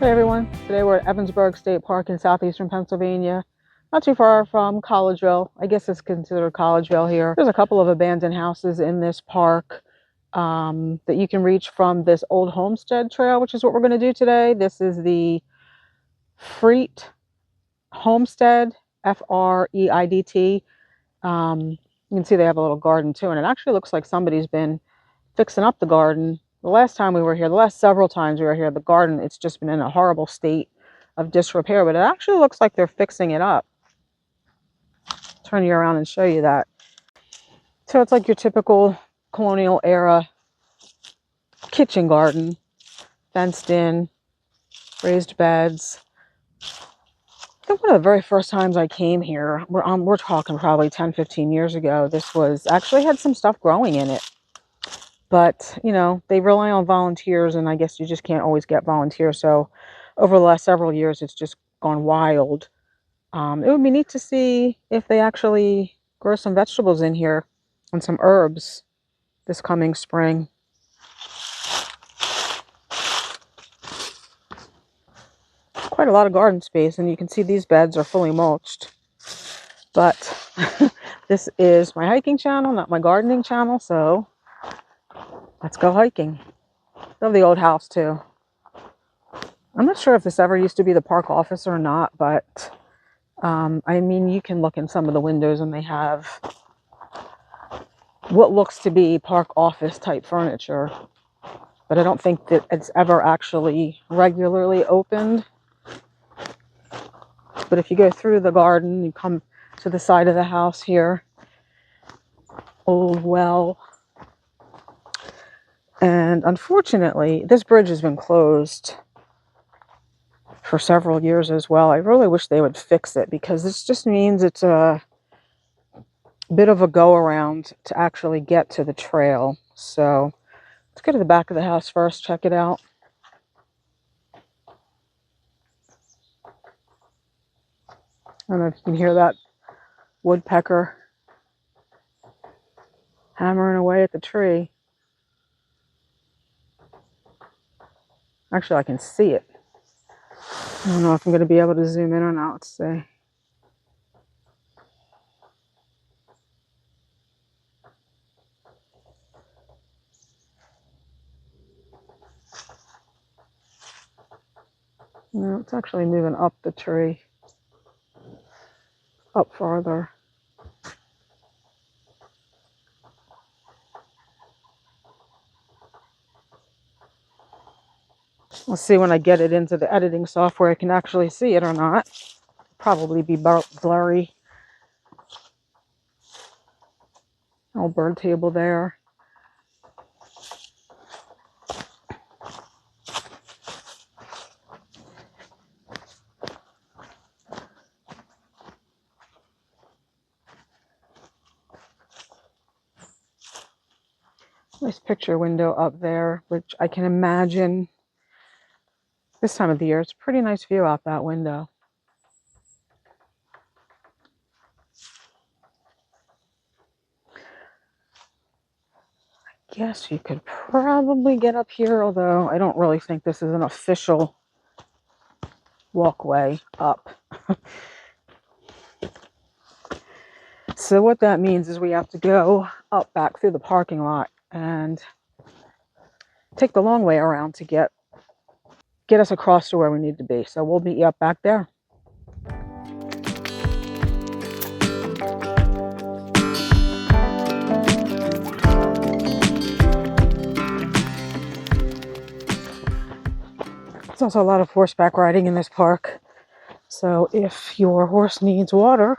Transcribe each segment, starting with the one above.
Hey everyone, today we're at Evansburg State Park in southeastern Pennsylvania, not too far from Collegeville. I guess it's considered Collegeville here. There's a couple of abandoned houses in this park that you can reach from this old homestead trail, which is what we're going to do today. This is the Friedt Homestead, F-R-E-I-D-T. You can see they have a little garden too, and it actually looks like somebody's been fixing up the garden. The last time we were here, the last several times we were here, the garden, it's just been in a horrible state of disrepair, but it actually looks like they're fixing it up. Turn you around and show you that. So it's like your typical colonial era kitchen garden, fenced in, raised beds. I think one of the very first times I came here, we're talking probably 10-15 years ago, this was actually had some stuff growing in it. But, you know, they rely on volunteers, and I guess you just can't always get volunteers. So over the last several years, it's just gone wild. It would be neat to see if they actually grow some vegetables in here and some herbs this coming spring. Quite a lot of garden space, and you can see these beds are fully mulched. But this is my hiking channel, not my gardening channel, so let's go hiking. Love the old house too. I'm not sure if this ever used to be the park office or not, but I mean, you can look in some of the windows and they have what looks to be park office type furniture, but I don't think that it's ever actually regularly opened. But if you go through the garden, you come to the side of the house here, old well. And unfortunately, this bridge has been closed for several years as well. I really wish they would fix it, because this just means it's a bit of a go around to actually get to the trail. So let's go to the back of the house first, check it out. I don't know if you can hear that woodpecker hammering away at the tree. Actually, I can see it. I don't know if I'm going to be able to zoom in or not. Let's see. No, it's actually moving up the tree. Up farther. We'll see when I get it into the editing software I can actually see it or not. Probably be blurry. Old bird table there. Nice picture window up there, which I can imagine this time of the year, it's a pretty nice view out that window. I guess you could probably get up here, although I don't really think this is an official walkway up. So what that means is we have to go up back through the parking lot and take the long way around to get us across to where we need to be. So we'll meet you up back there. There's also a lot of horseback riding in this park. So if your horse needs water,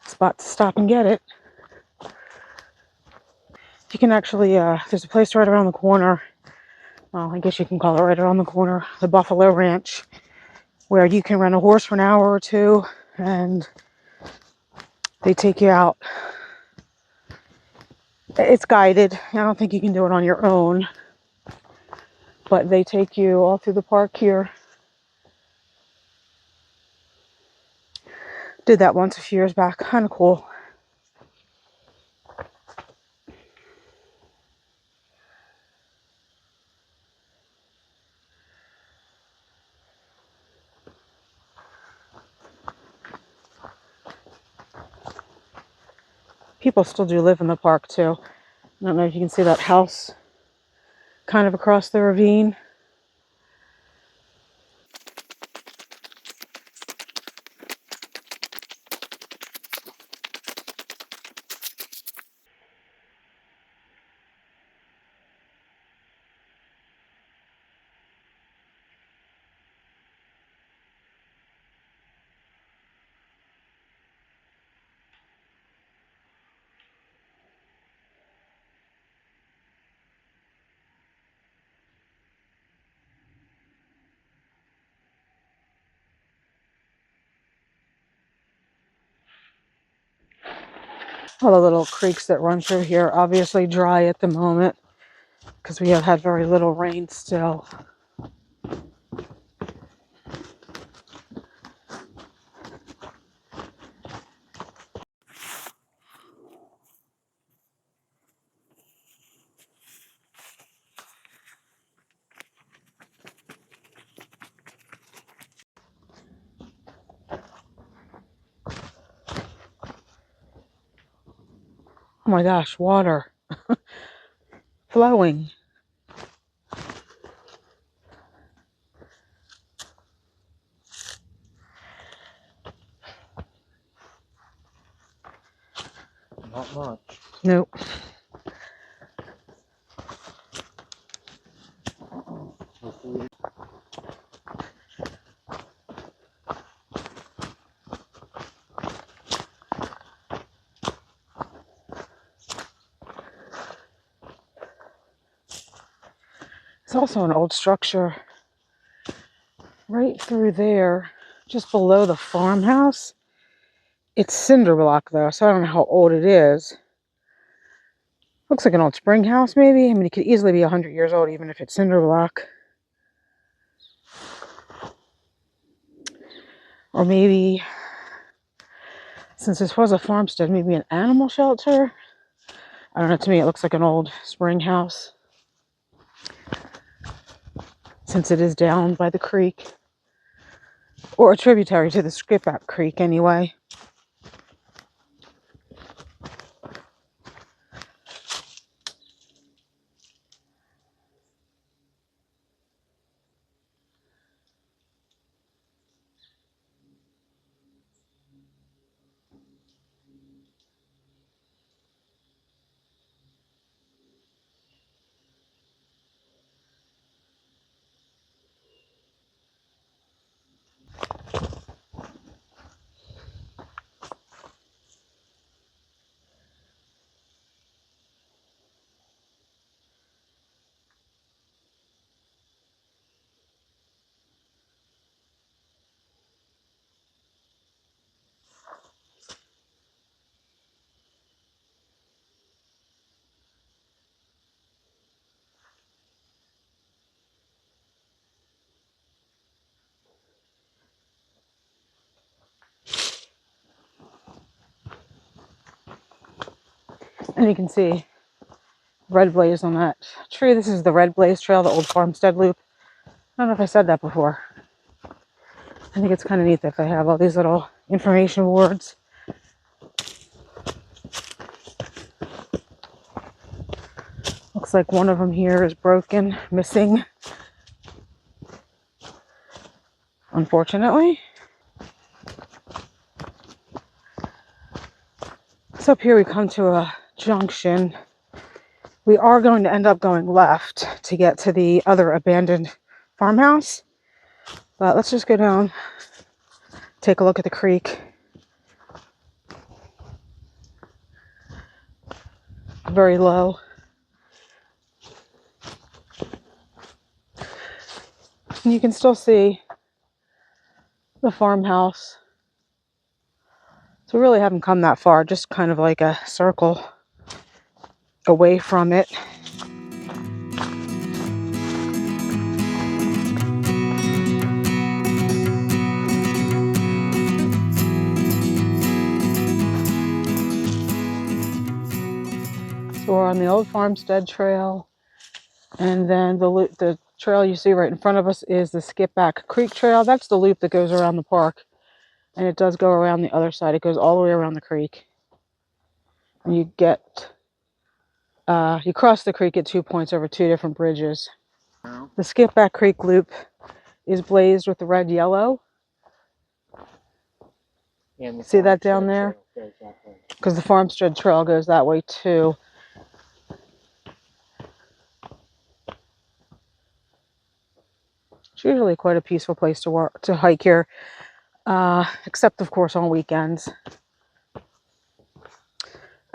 spot to stop and get it. You can actually, there's a place right around the corner. Well, I guess you can call it right around the corner, the Buffalo Ranch, where you can rent a horse for an hour or two and they take you out. It's guided. I don't think you can do it on your own, but they take you all through the park here. Did that once a few years back. Kind of cool. People still do live in the park too. I don't know if you can see that house kind of across the ravine. All the little creeks that run through here, obviously dry at the moment because we have had very little rain still. Oh my gosh, water flowing. Not much. Nope. It's also an old structure right through there, just below the farmhouse. It's cinder block though, so I don't know how old it is. Looks like an old spring house maybe. I mean, it could easily be 100 years old even if it's cinder block. Or maybe, since this was a farmstead, maybe an animal shelter. I don't know, to me it looks like an old spring house, since it is down by the creek. Or a tributary to the Skipback Creek anyway. And you can see red blaze on that tree. This is the red blaze trail, the old farmstead loop. I don't know if I said that before. I think it's kind of neat that they have all these little information boards. Looks like one of them here is broken, missing, unfortunately. So up here we come to a junction. We are going to end up going left to get to the other abandoned farmhouse. But let's just go down, take a look at the creek. Very low. And you can still see the farmhouse. So we really haven't come that far, just kind of like a circle away from it. So we're on the old farmstead trail, and then the trail you see right in front of us is the Skipback Creek Trail. That's the loop that goes around the park, and it does go around the other side. It goes all the way around the creek. And you get, you cross the creek at 2 points over 2 different bridges. The Skip Back Creek Loop is blazed with the red yellow. See that down there? Because the Farmstead Trail goes that way too. It's usually quite a peaceful place to hike here, except of course on weekends.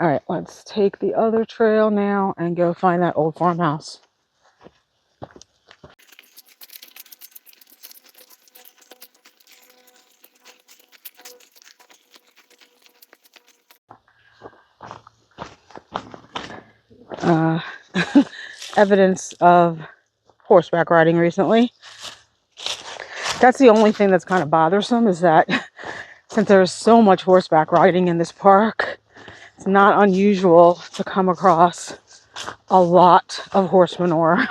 All right, let's take the other trail now and go find that old farmhouse. Evidence of horseback riding recently. That's the only thing that's kind of bothersome, is that since there's so much horseback riding in this park, it's not unusual to come across a lot of horse manure.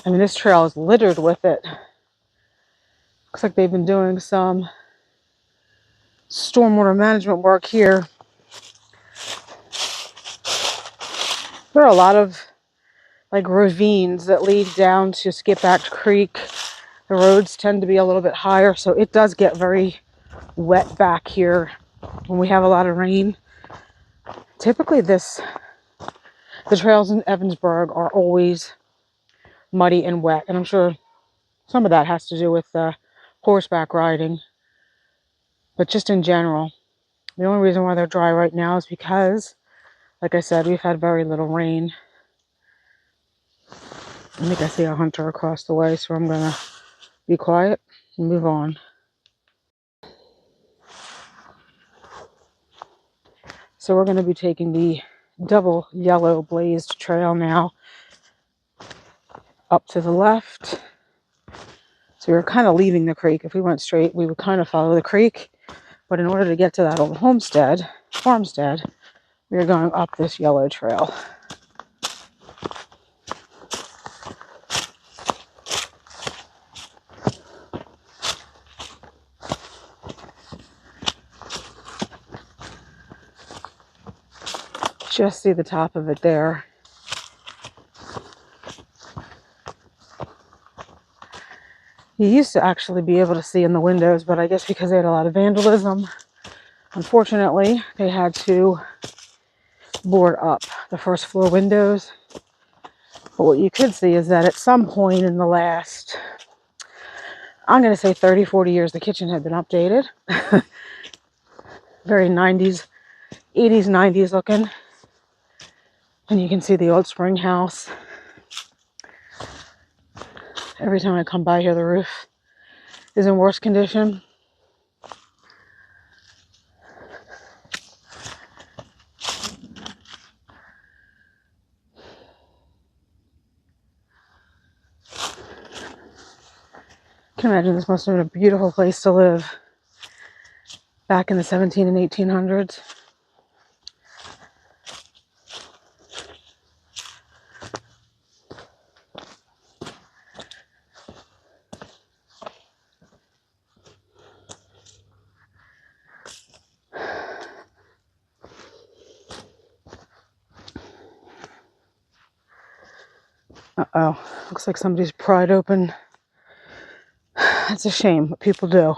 I mean, this trail is littered with it. Looks like they've been doing some stormwater management work here. There are a lot of like ravines that lead down to Skip Back Creek. The roads tend to be a little bit higher, so it does get very wet back here when we have a lot of rain. Typically the trails in Evansburg are always muddy and wet, and I'm sure some of that has to do with horseback riding. But just in general, the only reason why they're dry right now is because, like I said, we've had very little rain. I think I see a hunter across the way, so I'm gonna be quiet and move on. So we're gonna be taking the double yellow blazed trail now up to the left. So we're kind of leaving the creek. If we went straight, we would kind of follow the creek. But in order to get to that old farmstead, we are going up this yellow trail. Just see the top of it there. You used to actually be able to see in the windows, but I guess because they had a lot of vandalism, unfortunately, they had to board up the first floor windows. But what you could see is that at some point in the last, I'm going to say 30, 40 years, the kitchen had been updated. Very 90s, 80s, 90s looking. And you can see the old spring house. Every time I come by here, the roof is in worse condition. I can imagine this must have been a beautiful place to live back in the 1700s and 1800s. Uh-oh, looks like somebody's pried open. That's a shame what people do.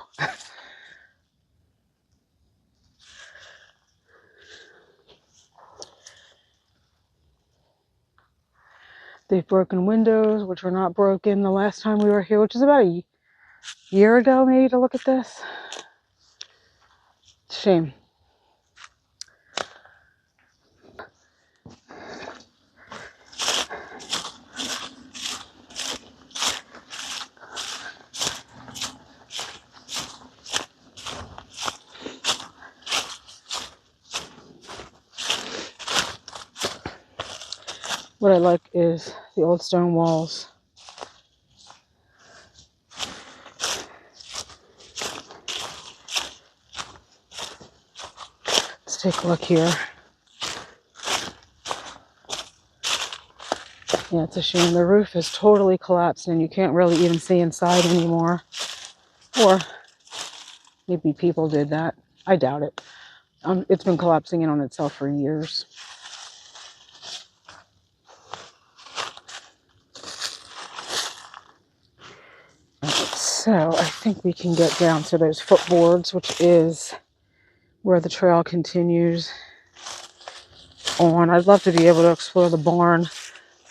They've broken windows, which were not broken the last time we were here, which is about a year ago, maybe, to look at this. Shame. What I like is the old stone walls. Let's take a look here. Yeah, it's a shame. The roof is totally collapsed and you can't really even see inside anymore. Or Maybe people did that. I doubt it. It's been collapsing in on itself for years. So I think we can get down to those footboards, which is where the trail continues on. I'd love to be able to explore the barn.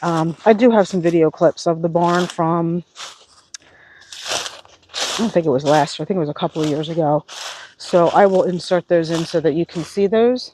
I do have some video clips of the barn from, I don't think it was last year, I think it was a couple of years ago. So I will insert those in so that you can see those.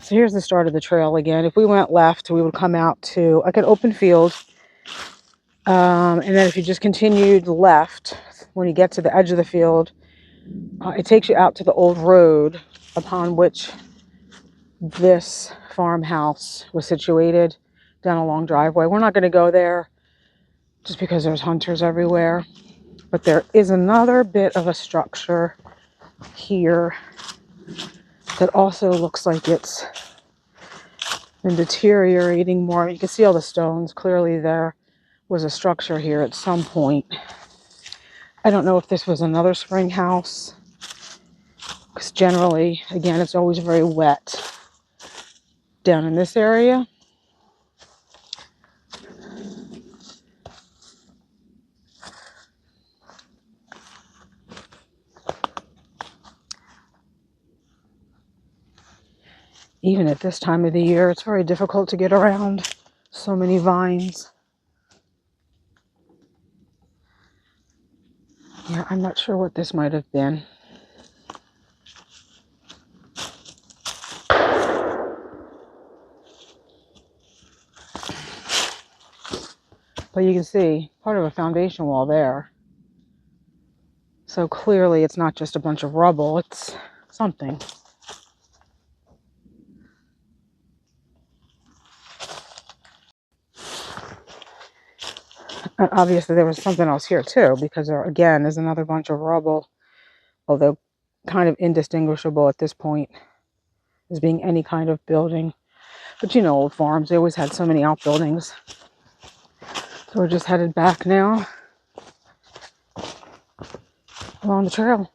So here's the start of the trail again. If we went left, we would come out to like an open field. And then if you just continued left, when you get to the edge of the field, it takes you out to the old road upon which this farmhouse was situated, down a long driveway. We're not going to go there just because there's hunters everywhere. But there is another bit of a structure here that also looks like it's been deteriorating more. You can see all the stones. Clearly there was a structure here at some point. I don't know if this was another spring house, because generally, again, it's always very wet down in this area. Even at this time of the year, it's very difficult to get around. So many vines. Yeah, I'm not sure what this might have been. But you can see part of a foundation wall there. So clearly it's not just a bunch of rubble, it's something. And obviously there was something else here too, because there again is another bunch of rubble, although kind of indistinguishable at this point as being any kind of building. But you know, old farms, they always had so many outbuildings. So we're just headed back now along the trail.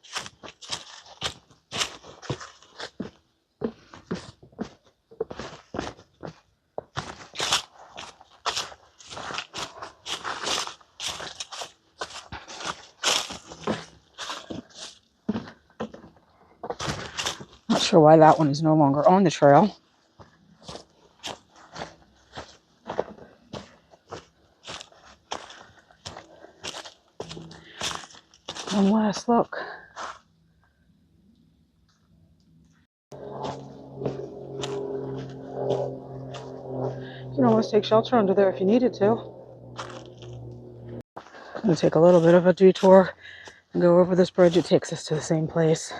Not sure why that one is no longer on the trail. One last look. You know, always take shelter under there if you needed to. I'm going to take a little bit of a detour and go over this bridge. It takes us to the same place.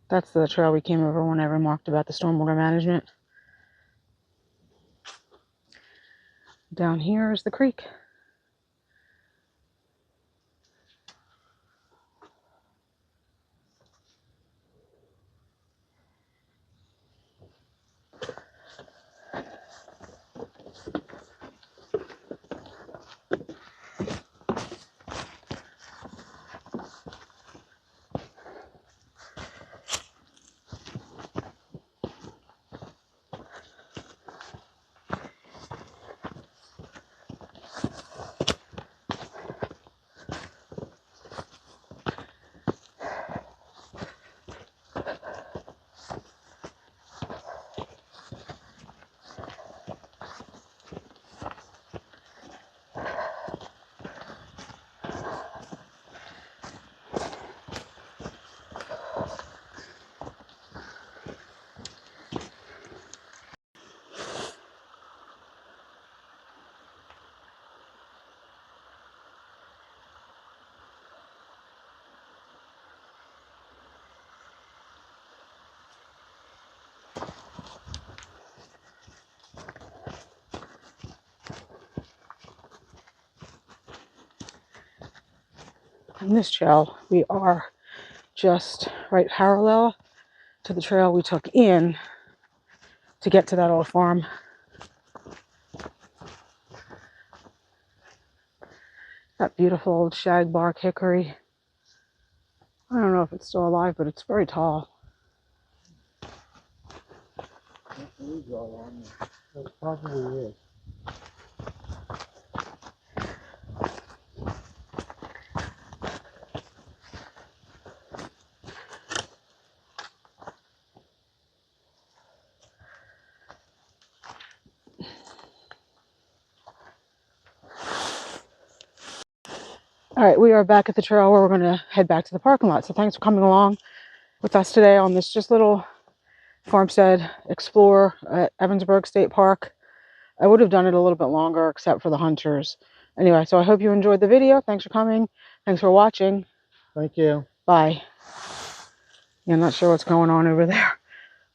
That's the trail we came over when I remarked about the stormwater management. Down here is the creek. On this trail, we are just right parallel to the trail we took in to get to that old farm. That beautiful old shagbark hickory. I don't know if it's still alive, but it's very tall. It probably is. All right, we are back at the trail where we're going to head back to the parking lot. So thanks for coming along with us today on this just little farmstead explore at Evansburg State Park. I would have done it a little bit longer except for the hunters. Anyway, so I hope you enjoyed the video. Thanks for coming. Thanks for watching. Thank you. Bye. Yeah, I'm not sure what's going on over there.